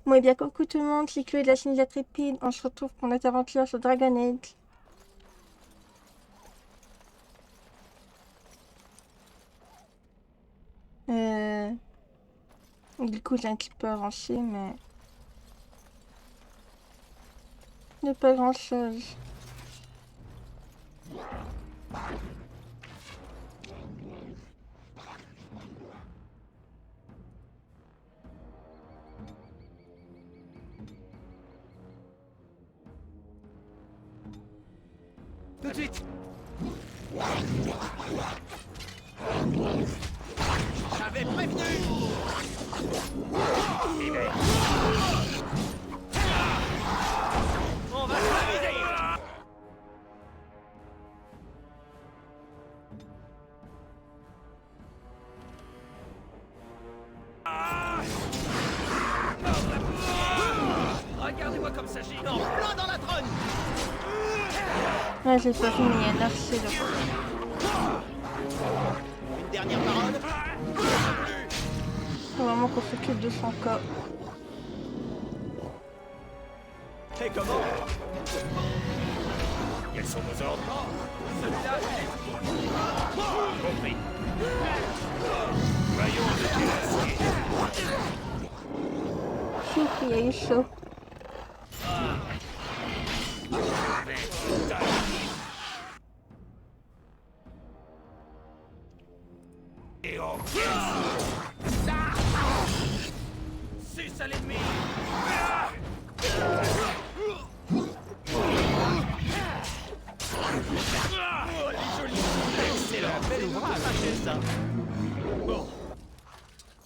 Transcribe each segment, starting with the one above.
Bon et bien coucou tout le monde, c'est Chloé de la chaîne Trépide. On se retrouve pour notre aventure sur Dragon Age. Du coup j'ai un petit peu avancé mais... il n'y a pas grand chose. Tout de suite. J'avais prévenu. Hiver. On va s'amuser. Regardez-moi comme ça gît en plein dans la trône. Ouais j'ai pas fini, il y a 9 c'est le... Une dernière parole. Faut vraiment qu'on s'occupe de son corps. Et comment? Quels sont vos ordres? Celui-là compris. Voyons de quel acier. Chouf, il y a eu chaud. Et on... Suce à l'ennemi. Oh, les jolis. Excellent. Bel ouvrage, ça. Bon.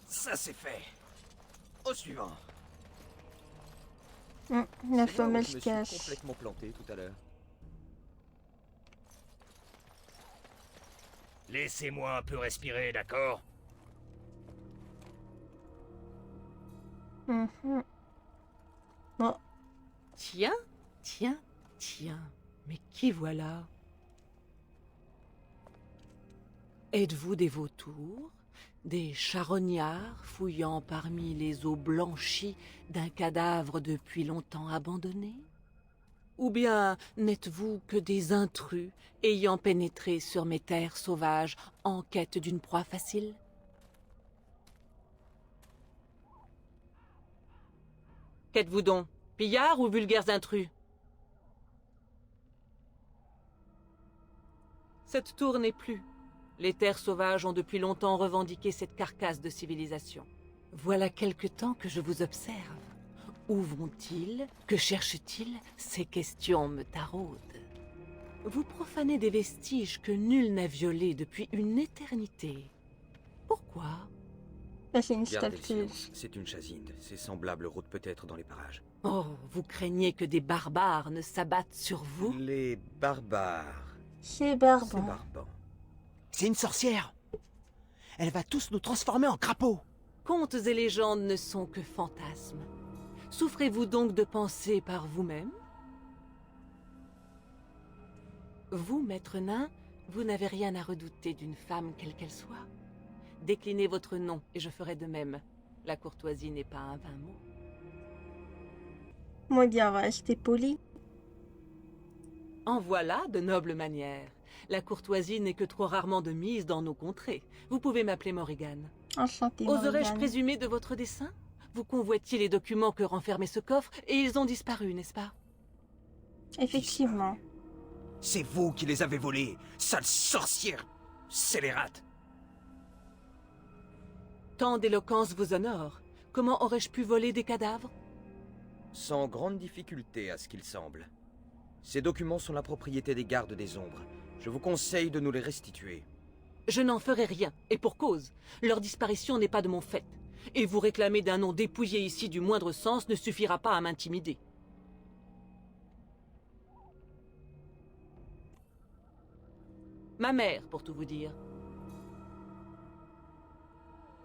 Ça, c'est fait. Au suivant. La fameuse cache. Je me suis complètement planté tout à l'heure. Laissez-moi un peu respirer, d'accord? Bon, Tiens, tiens, tiens, mais qui voilà? Êtes-vous des vautours, des charognards fouillant parmi les eaux blanchies d'un cadavre depuis longtemps abandonné? Ou bien n'êtes-vous que des intrus ayant pénétré sur mes terres sauvages en quête d'une proie facile? Qu'êtes-vous donc, pillards ou vulgaires intrus? Cette tour n'est plus. Les terres sauvages ont depuis longtemps revendiqué cette carcasse de civilisation. Voilà quelque temps que je vous observe. Où vont-ils? Que cherchent-ils? Ces questions me taraudent. Vous profanez des vestiges que nul n'a violés depuis une éternité. Pourquoi? là c'est une Gardez le statue. silence, c'est une chasinde. Ses semblables rôdent peut-être dans les parages. Oh, vous craignez que des barbares ne s'abattent sur vous? Les barbares. C'est C'est barbant. barbant. C'est une sorcière. Elle va tous nous transformer en crapauds. Contes et légendes ne sont que fantasmes. Souffrez-vous donc de penser par vous-même? Vous, maître nain, vous n'avez rien à redouter d'une femme quelle qu'elle soit. Déclinez votre nom et je ferai de même. La courtoisie n'est pas un vain mot. Moi bien on va rester poli. En voilà de nobles manières. La courtoisie n'est que trop rarement de mise dans nos contrées. Vous pouvez m'appeler Morrigan. Enchantée Oserais-je Morgane. présumer de votre dessein? Vous convoitiez les documents que renfermait ce coffre et ils ont disparu, n'est-ce pas? Effectivement. C'est vous qui les avez volés, sale sorcière scélérate. Tant d'éloquence vous honore. Comment aurais-je pu voler des cadavres? Sans grande difficulté à ce qu'il semble. Ces documents sont la propriété des gardes des ombres. Je vous conseille de nous les restituer. Je n'en ferai rien, et pour cause. Leur disparition n'est pas de mon fait. Et vous réclamer d'un nom dépouillé ici du moindre sens ne suffira pas à m'intimider. Ma mère, pour tout vous dire.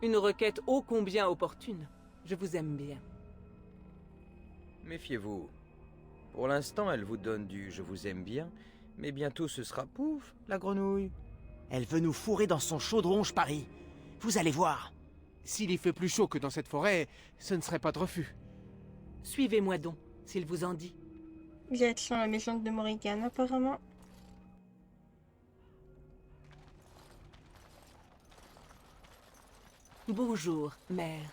Une requête ô combien opportune. Je vous aime bien. Méfiez-vous. Pour l'instant, elle vous donne du « je vous aime bien », mais bientôt ce sera pouf, la grenouille. Elle veut nous fourrer dans son chaudron, je parie. Vous allez voir. S'il y fait plus chaud que dans cette forêt, ce ne serait pas de refus. Suivez-moi donc, s'il vous en dit. Direction la maison de Morrigan, apparemment. Bonjour, mère.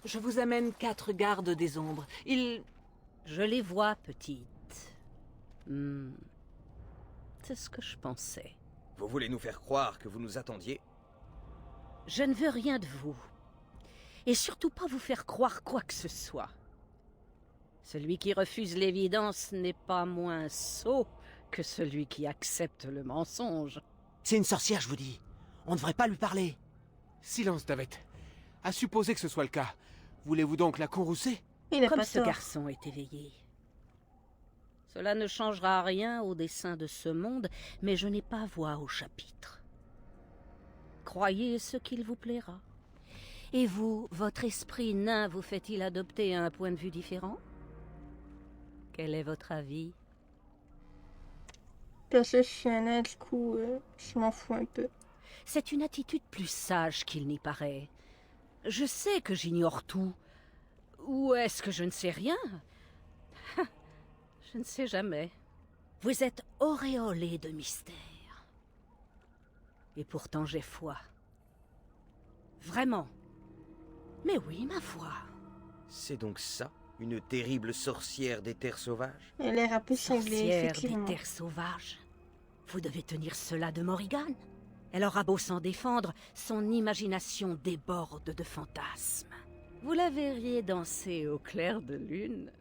Je vous amène 4 gardes des ombres. Je les vois, petite. C'est ce que je pensais. Vous voulez nous faire croire que vous nous attendiez? Je ne veux rien de vous. Et surtout pas vous faire croire quoi que ce soit. Celui qui refuse l'évidence n'est pas moins sot que celui qui accepte le mensonge. C'est une sorcière, je vous dis. On ne devrait pas lui parler. Silence, Davet. À supposer que ce soit le cas, voulez-vous donc la conrousser? Il a Comme pas ce tort. garçon est éveillé. Cela ne changera rien au dessein de ce monde, mais je n'ai pas voix au chapitre. Croyez ce qu'il vous plaira. Et vous, votre esprit nain vous fait-il adopter un point de vue différent? Quel est votre avis? Parce que je suis un nain, du coup, je m'en fous un peu. C'est une attitude plus sage qu'il n'y paraît. Je sais que j'ignore tout. Ou est-ce que je ne sais rien? Je ne sais jamais. Vous êtes auréolé de mystère. Et pourtant j'ai foi. Vraiment. Mais oui, ma foi. C'est donc ça, une terrible sorcière des terres sauvages? Elle a l'air un peu cinglée, Sorcière des effectivement. terres sauvages. Vous devez tenir cela de Morrigan. Elle aura beau s'en défendre, son imagination déborde de fantasmes. Vous la verriez danser au clair de lune.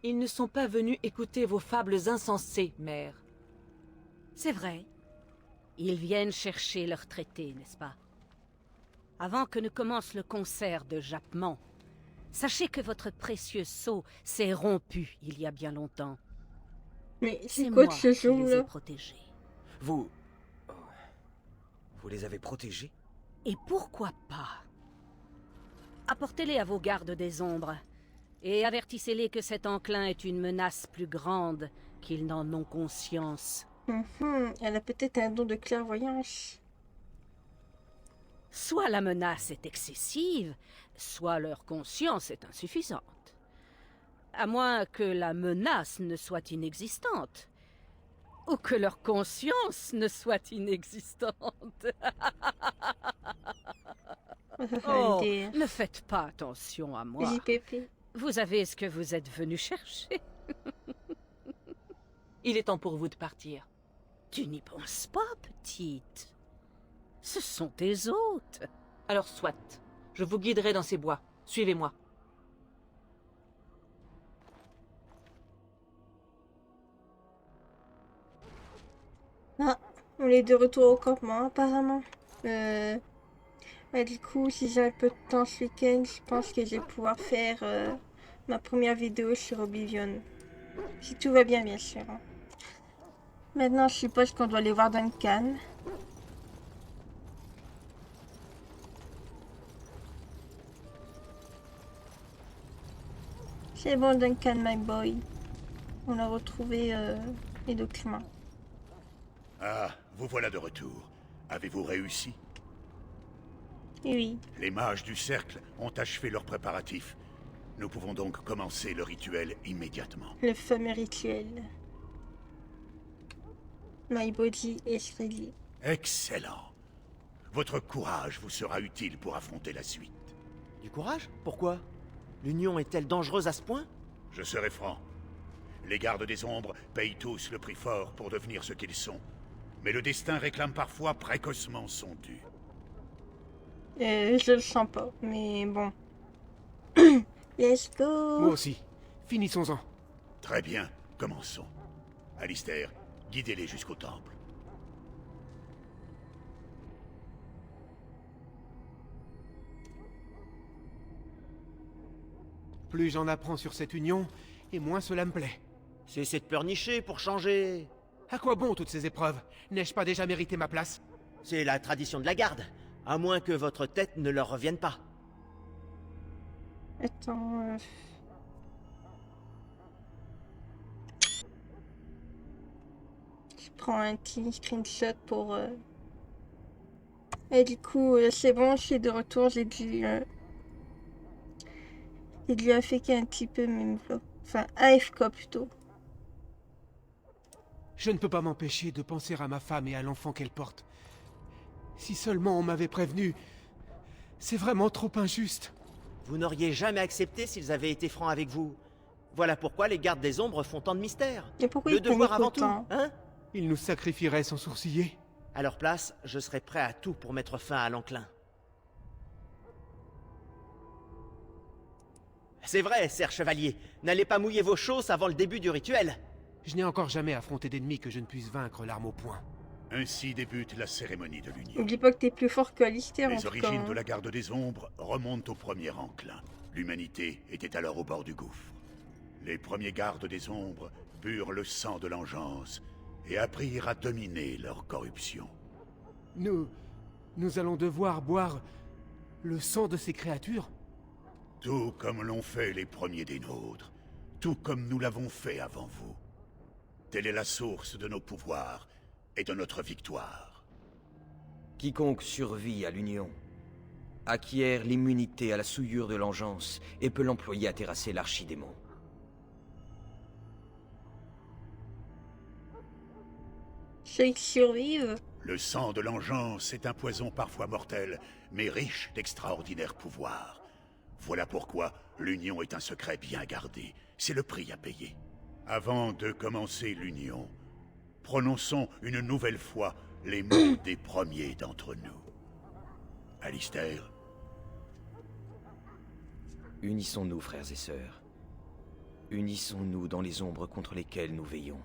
Ils ne sont pas venus écouter vos fables insensées, mère. C'est vrai. Ils viennent chercher leur traité, n'est-ce pas? Avant que ne commence le concert de jappement, sachez que votre précieux sceau s'est rompu il y a bien longtemps. Mais C'est c'est quoi moi de ce qui jour les ai là? protégés. Vous... oh. Vous les avez protégés? Et pourquoi pas? Apportez-les à vos gardes des ombres, et avertissez-les que cet enclin est une menace plus grande qu'ils n'en ont conscience. Elle a peut-être un don de clairvoyance. Soit la menace est excessive, soit leur conscience est insuffisante. À moins que la menace ne soit inexistante. Ou que leur conscience ne soit inexistante. Oh, dire. ne faites pas attention à moi. JPP. Vous avez ce que vous êtes venu chercher. Il est temps pour vous de partir. Tu n'y penses pas, petite. Ce sont tes hôtes. Alors soit, je vous guiderai dans ces bois. Suivez-moi. Ah, on est de retour au campement, apparemment. Du coup, si j'ai un peu de temps ce week-end, je pense que je vais pouvoir faire ma première vidéo sur Oblivion. Si tout va bien, bien sûr. Hein. Maintenant, je suppose qu'on doit aller voir Duncan. C'est bon, Duncan, my boy. On a retrouvé les documents. Ah, vous voilà de retour. Avez-vous réussi? Oui. Les mages du cercle ont achevé leurs préparatifs. Nous pouvons donc commencer le rituel immédiatement. Le fameux rituel. My body is ready. Excellent. Votre courage vous sera utile pour affronter la suite. Du courage? Pourquoi? L'Union est-elle dangereuse à ce point? Je serai franc. Les gardes des ombres payent tous le prix fort pour devenir ce qu'ils sont. Mais le destin réclame parfois précocement son dû. Je le sens pas, mais bon. Let's go. Moi aussi. Finissons-en. Très bien, commençons. Alistair, guidez-les jusqu'au temple. Plus j'en apprends sur cette union, et moins cela me plaît. Cessez de pleurnicher pour changer. À quoi bon toutes ces épreuves? N'ai-je pas déjà mérité ma place? C'est la tradition de la garde. À moins que votre tête ne leur revienne pas. Attends. Je prends un petit screenshot pour. Et du coup, c'est bon, je suis de retour. J'ai dû Il lui a fait un petit peu même pas. Enfin, AFK plutôt. Je ne peux pas m'empêcher de penser à ma femme et à l'enfant qu'elle porte. Si seulement on m'avait prévenu. C'est vraiment trop injuste. Vous n'auriez jamais accepté s'ils avaient été francs avec vous. Voilà pourquoi les gardes des ombres font tant de mystères. Et pourquoi Le il panique devoir avant tout, autant? hein? Ils nous sacrifieraient sans sourciller. À leur place, je serais prêt à tout pour mettre fin à l'enclin. C'est vrai, Serre Chevalier. N'allez pas mouiller vos chausses avant le début du rituel. Je n'ai encore jamais affronté d'ennemis que je ne puisse vaincre l'arme au poing. Ainsi débute la cérémonie de l'Union. N'oublie pas que t'es plus fort que Alistair en Les tout cas. origines Hein. de la Garde des Ombres remontent au premier enclin. L'humanité était alors au bord du gouffre. Les premiers gardes des Ombres burent le sang de l'engeance et apprirent à dominer leur corruption. Nous allons devoir boire le sang de ces créatures? Tout comme l'ont fait les premiers des nôtres, tout comme nous l'avons fait avant vous. Telle est la source de nos pouvoirs et de notre victoire. Quiconque survit à l'Union acquiert l'immunité à la souillure de l'engeance et peut l'employer à terrasser l'archidémon. Ceux qui survivent. Le sang de l'engeance est un poison parfois mortel, mais riche d'extraordinaires pouvoirs. Voilà pourquoi l'Union est un secret bien gardé. C'est le prix à payer. Avant de commencer l'Union, prononçons une nouvelle fois les mots des premiers d'entre nous. Alistair, Unissons-nous, frères et sœurs. Unissons-nous dans les ombres contre lesquelles nous veillons.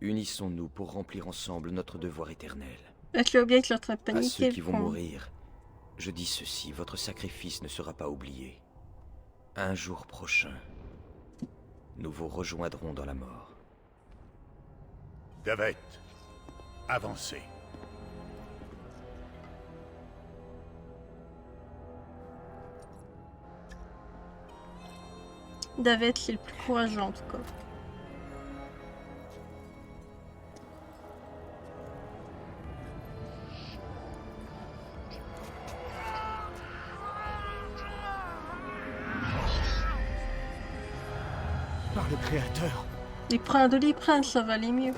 Unissons-nous pour remplir ensemble notre devoir éternel. Là, tu vois bien que l'autre a À paniqué. ceux qui le vont con. mourir, je dis ceci, votre sacrifice ne sera pas oublié. Un jour prochain, nous vous rejoindrons dans la mort. Davet, avancez. David, c'est le plus courageux en tout cas. Par le Créateur. Les prends de Doliprane, ça va aller mieux.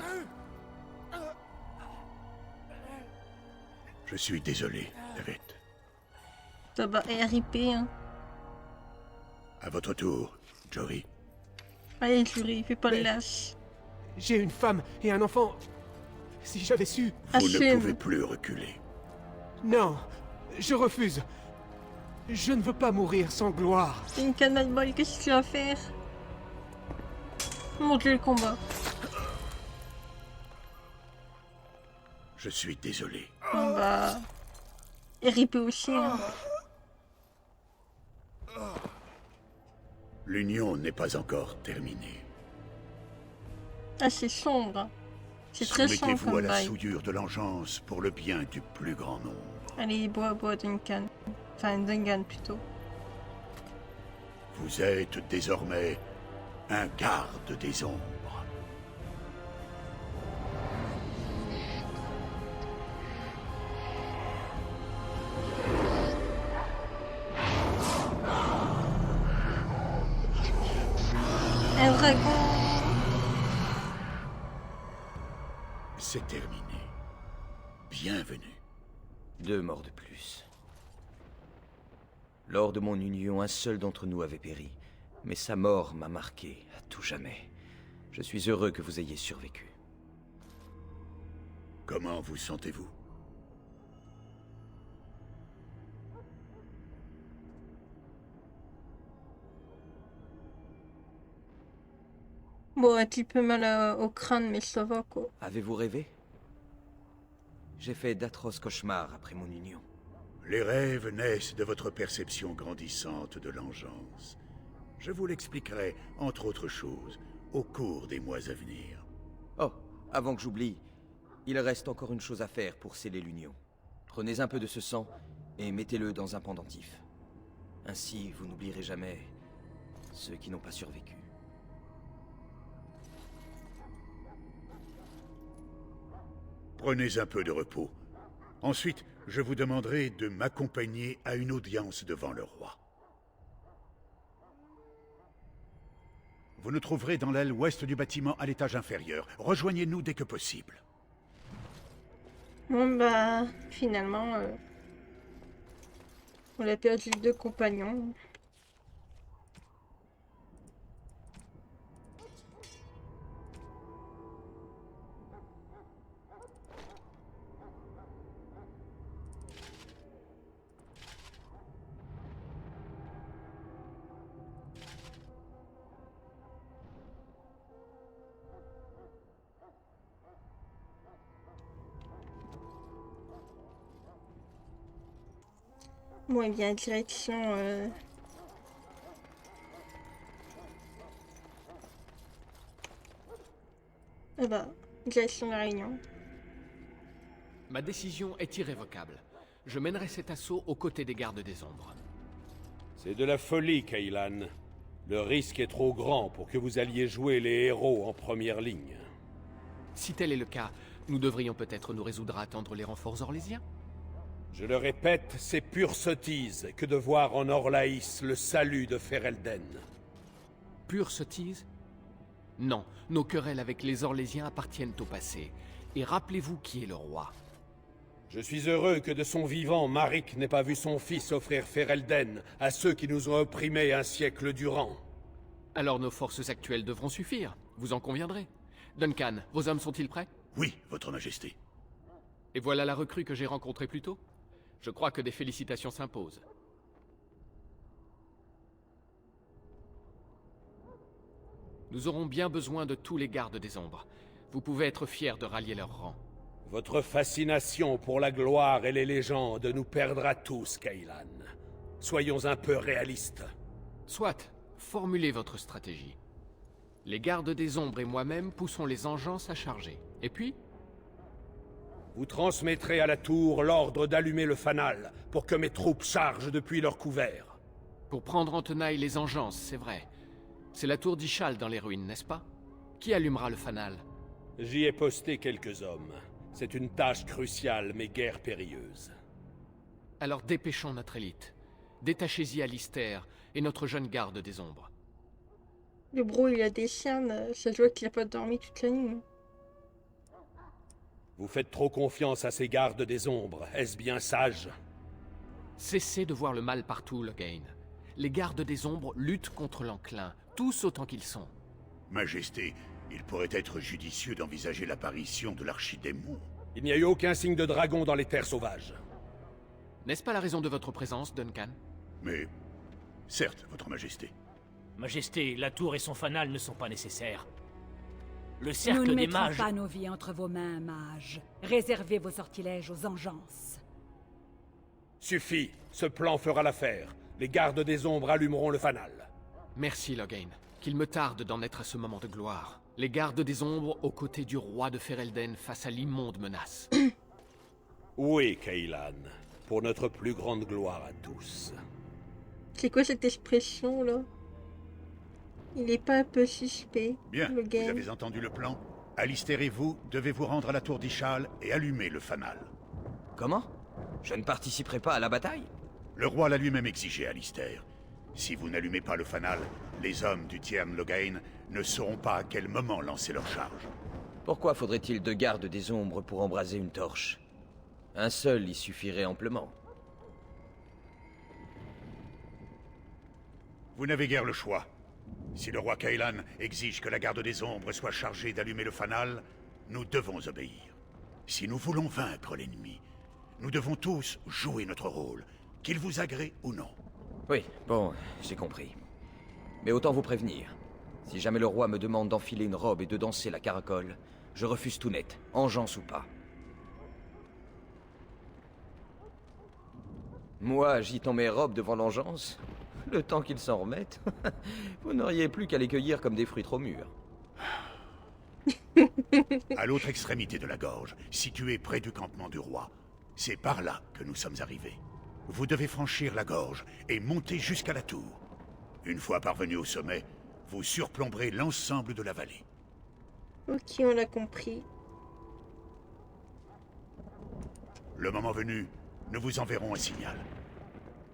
Je suis désolé, Davet. Ça va RIP, hein. À votre tour, Jory. Allez, Jury, fais pas le Mais- lâche. J'ai une femme et un enfant. Si j'avais su... Vous ne Assume. pouvez plus reculer. Non, je refuse. Je ne veux pas mourir sans gloire. C'est une canne de bol, qu'est-ce que tu vas faire? Mon dieu, le combat. Je suis désolé. On va... RIP aussi, hein. L'Union n'est pas encore terminée. Ah, c'est sombre. C'est très sombre Soumettez-vous à comme la bail. souillure de l'engeance pour le bien du plus grand nombre. Allez, bois Duncan. Enfin, Duncan plutôt. Vous êtes désormais un garde des ombres. Un dragon. C'est terminé. Bienvenue. 2 morts de plus. Lors de mon union, un seul d'entre nous avait péri. Mais sa mort m'a marqué à tout jamais. Je suis heureux que vous ayez survécu. Comment vous sentez-vous? Bon, un petit peu mal au crâne, mais ça va quoi. Avez-vous rêvé? J'ai fait d'atroces cauchemars après mon union. Les rêves naissent de votre perception grandissante de l'engeance. Je vous l'expliquerai, entre autres choses, au cours des mois à venir. Oh, avant que j'oublie, il reste encore une chose à faire pour sceller l'union. Prenez un peu de ce sang et mettez-le dans un pendentif. Ainsi, vous n'oublierez jamais ceux qui n'ont pas survécu. Prenez un peu de repos. Ensuite, je vous demanderai de m'accompagner à une audience devant le roi. Vous nous trouverez dans l'aile ouest du bâtiment à l'étage inférieur. Rejoignez-nous dès que possible. Bon bah, finalement, on a perdu 2 compagnons. Bon, et bien, direction... Ah bah, direction la Réunion. Ma décision est irrévocable. Je mènerai cet assaut aux côtés des gardes des ombres. C'est de la folie, Kaylan. Le risque est trop grand pour que vous alliez jouer les héros en première ligne. Si tel est le cas, nous devrions peut-être nous résoudre à attendre les renforts orlésiens. Je le répète, c'est pure sottise que de voir en Orlaïs le salut de Ferelden. Pure sottise? Non, nos querelles avec les Orlésiens appartiennent au passé. Et rappelez-vous qui est le roi. Je suis heureux que de son vivant, Maric n'ait pas vu son fils offrir Ferelden à ceux qui nous ont opprimés un siècle durant. Alors nos forces actuelles devront suffire, vous en conviendrez. Duncan, vos hommes sont-ils prêts? Oui, votre majesté. Et voilà la recrue que j'ai rencontrée plus tôt. Je crois que des félicitations s'imposent. Nous aurons bien besoin de tous les gardes des ombres. Vous pouvez être fiers de rallier leur rang. Votre fascination pour la gloire et les légendes nous perdra tous, Kaylan. Soyons un peu réalistes. Soit, formulez votre stratégie. Les gardes des ombres et moi-même poussons les engences à charger. Et puis, vous transmettrez à la tour l'ordre d'allumer le fanal pour que mes troupes chargent depuis leur couvert. pour prendre en tenaille les engences, c'est vrai. C'est la tour d'Ishal dans les ruines, n'est-ce pas? Qui allumera le fanal? J'y ai posté quelques hommes. C'est une tâche cruciale, mais guère périlleuse. Alors dépêchons notre élite. Détachez-y Alistair et notre jeune garde des ombres. Le bro, il a des cernes. Ça se voit qu'il a pas dormi toute la nuit. Vous faites trop confiance à ces gardes des ombres. Est-ce bien sage? Cessez de voir le mal partout, Loghain. Les gardes des ombres luttent contre l'enclin, tous autant qu'ils sont. Majesté, il pourrait être judicieux d'envisager l'apparition de l'archidémon. Il n'y a eu aucun signe de dragon dans les terres sauvages. N'est-ce pas la raison de votre présence, Duncan? Mais... certes, votre majesté. Majesté, la tour et son fanal ne sont pas nécessaires. Le Nous cercle ne des mettrons mages... pas nos vies entre vos mains, mage. Réservez vos sortilèges aux engences. Suffit, ce plan fera l'affaire. Les gardes des ombres allumeront le fanal. Merci, Loghain. Qu'il me tarde d'en être à ce moment de gloire. Les gardes des ombres aux côtés du roi de Ferelden face à l'immonde menace. Oui, Kaylan. Pour notre plus grande gloire à tous. C'est quoi cette expression là? Il est pas un peu suspect, Bien, le vous gars. avez entendu le plan? Alistair et vous devez vous rendre à la tour d'Ishal et allumer le fanal. Comment? Je ne participerai pas à la bataille? Le roi l'a lui-même exigé, Alistair. Si vous n'allumez pas le fanal, les hommes du Tiern Loghain ne sauront pas à quel moment lancer leur charge. Pourquoi faudrait-il 2 gardes des ombres pour embraser une torche? Un seul y suffirait amplement. Vous n'avez guère le choix. Si le roi Kaylan exige que la garde des ombres soit chargée d'allumer le fanal, nous devons obéir. Si nous voulons vaincre l'ennemi, nous devons tous jouer notre rôle, qu'il vous agrée ou non. Oui, bon, j'ai compris. Mais autant vous prévenir. Si jamais le roi me demande d'enfiler une robe et de danser la caracole, je refuse tout net, engeance ou pas. Moi, agitant mes robes devant l'engeance, le temps qu'ils s'en remettent, vous n'auriez plus qu'à les cueillir comme des fruits trop mûrs. À l'autre extrémité de la gorge, située près du campement du roi, c'est par là que nous sommes arrivés. Vous devez franchir la gorge et monter jusqu'à la tour. Une fois parvenu au sommet, vous surplomberez l'ensemble de la vallée. Ok, on a compris. Le moment venu, nous vous enverrons un signal.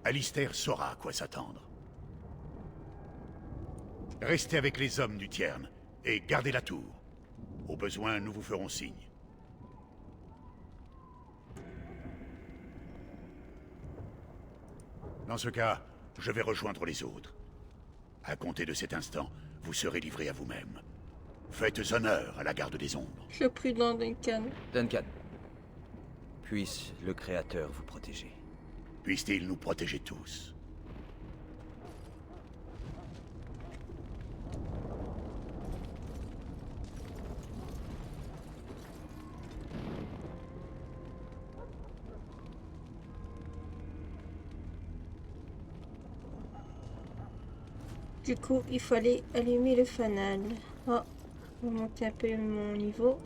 Alistair saura à quoi s'attendre. Restez avec les hommes du Tiern et gardez la tour. Au besoin, nous vous ferons signe. Dans ce cas, je vais rejoindre les autres. À compter de cet instant, vous serez livrés à vous-même. Faites honneur à la garde des ombres. Le prudent Duncan. Duncan. Puisse le Créateur vous protéger. Puisse-t-il nous protéger tous. Du coup, il fallait allumer le fanal. Oh, on va monter un peu mon niveau.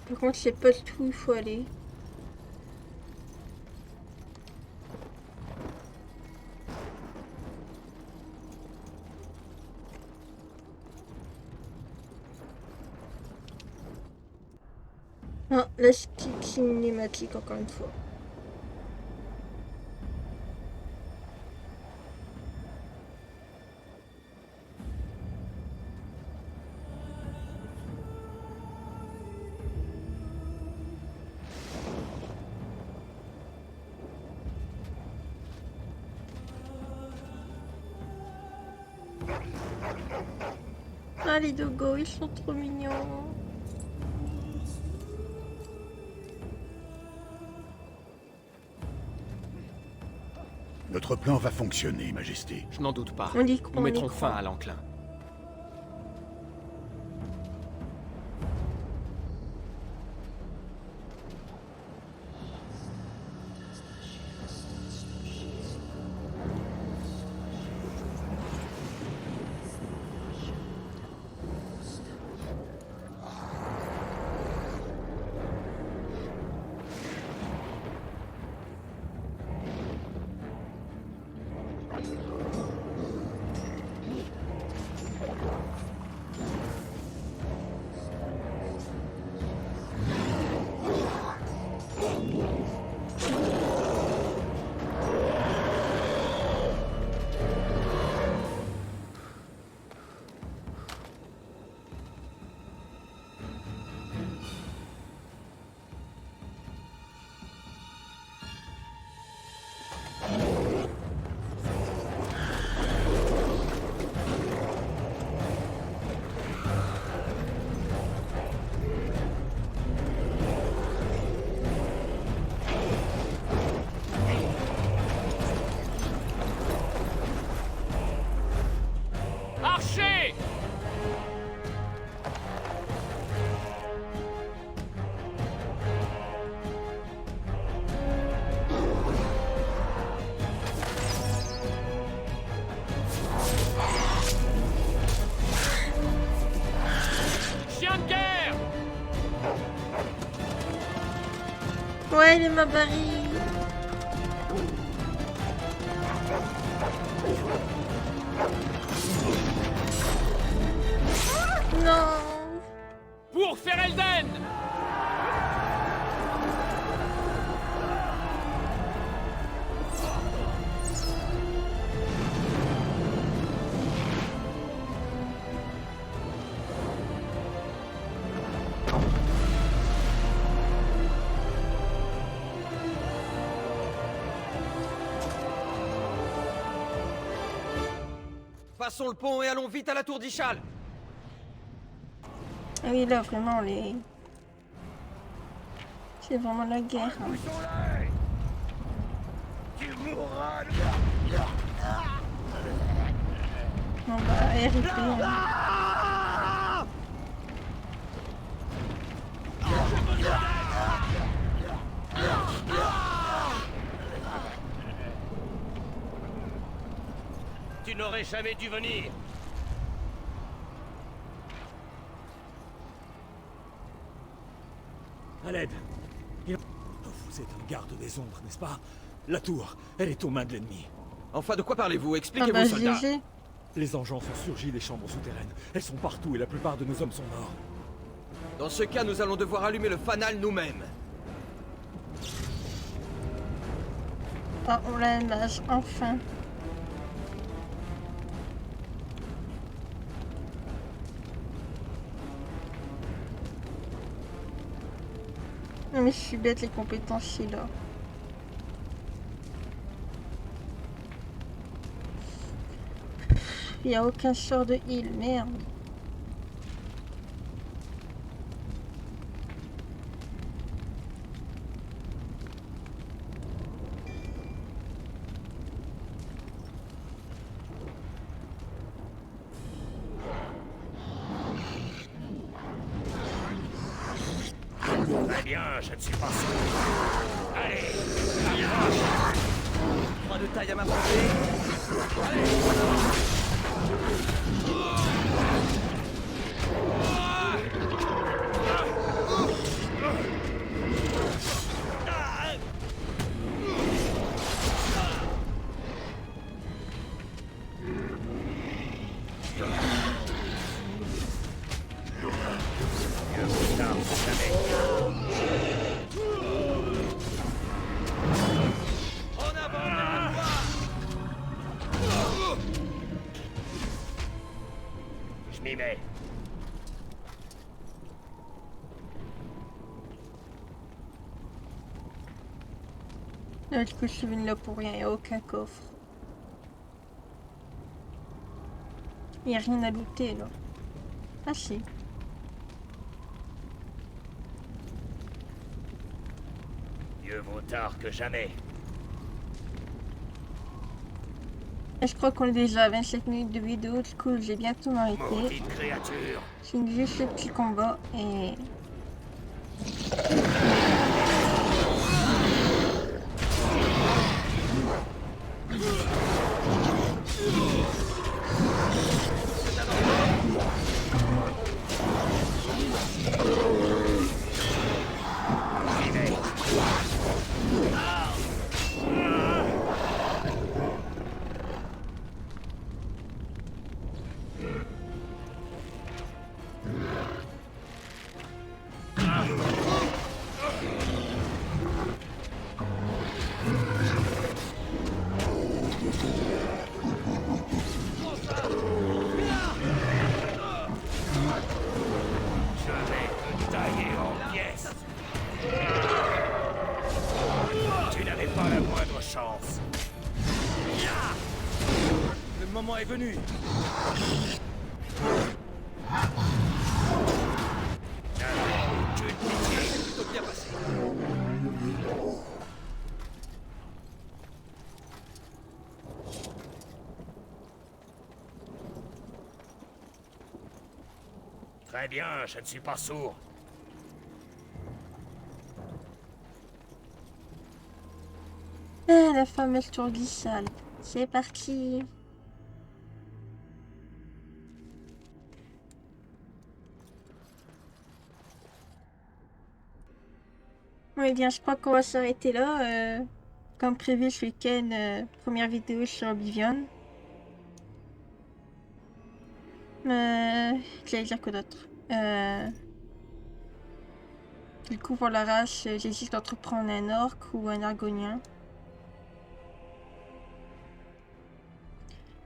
Par contre, je sais pas du tout où il faut aller. Ah, la cinématique encore une fois. Ah, les dogos, ils sont trop mignons. Notre plan va fonctionner, Majesté. Je n'en doute pas. On y croit, Nous on y mettrons croit. fin à l'enclin. Archer! Chien de guerre! Ouais, il est ma baril. Non. Pour Ferelden! Passons le pont et allons vite à la tour d'Ishal. Ah oui, là, vraiment, les... C'est vraiment la guerre. Hein. Tu mourras! On va RIP. Hein. Tu n'aurais jamais dû venir. À l'aide. Vous êtes un garde des ombres, n'est-ce pas? La tour, elle est aux mains de l'ennemi. Enfin, de quoi parlez-vous? Ah Expliquez-vous, bah soldat. GG. Les engeants ont surgi des chambres souterraines. Elles sont partout et la plupart de nos hommes sont morts. Dans ce cas, nous allons devoir allumer le fanal nous-mêmes. Ah, on l'a un mage, enfin. Non mais je suis bête, les compétences c'est là. Il n'y a aucun sort de heal, merde. Très bien, je ne suis pas sûr. Allez, approche. Point de taille à m'apporter. Je m'y mets. Là, du coup, je suis venu là pour rien, il n'y a aucun coffre. Il n'y a rien à looter là. Ah si. Mieux vaut tard que jamais. Et je crois qu'on est déjà à 27 minutes de vidéo, du coup j'ai bientôt m'arrêter. Maudite créature. Je finis juste ce petit combat et... Je vais te tailler en pièces. Tu n'avais pas la moindre chance. Le moment est venu. Aucune pitié. Plutôt bien passé. Très bien, je ne suis pas sourd. Ah, la fameuse tour glissade. C'est parti. Oui, bien, je crois qu'on va s'arrêter là. Comme prévu ce week-end, première vidéo sur Oblivion. J'allais dire quoi d'autre. Du coup, pour la race, j'hésite entre prendre un orc ou un argonien.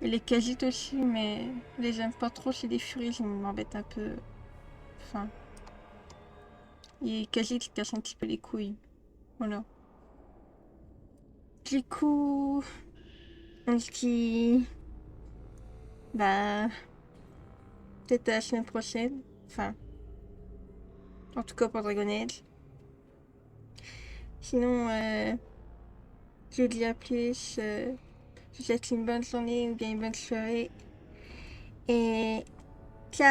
Et les Khajiits aussi, mais je les aime pas trop, c'est des furies, ils m'embêtent un peu. Enfin. Les Khajiits ils cassent un petit peu les couilles. Voilà. Du coup, on se dit. Bah. Peut-être à la semaine prochaine. Enfin. En tout cas pour Dragon Age. Sinon, je vous dis à plus. Je vous souhaite une bonne journée ou bien une bonne soirée. Et ciao!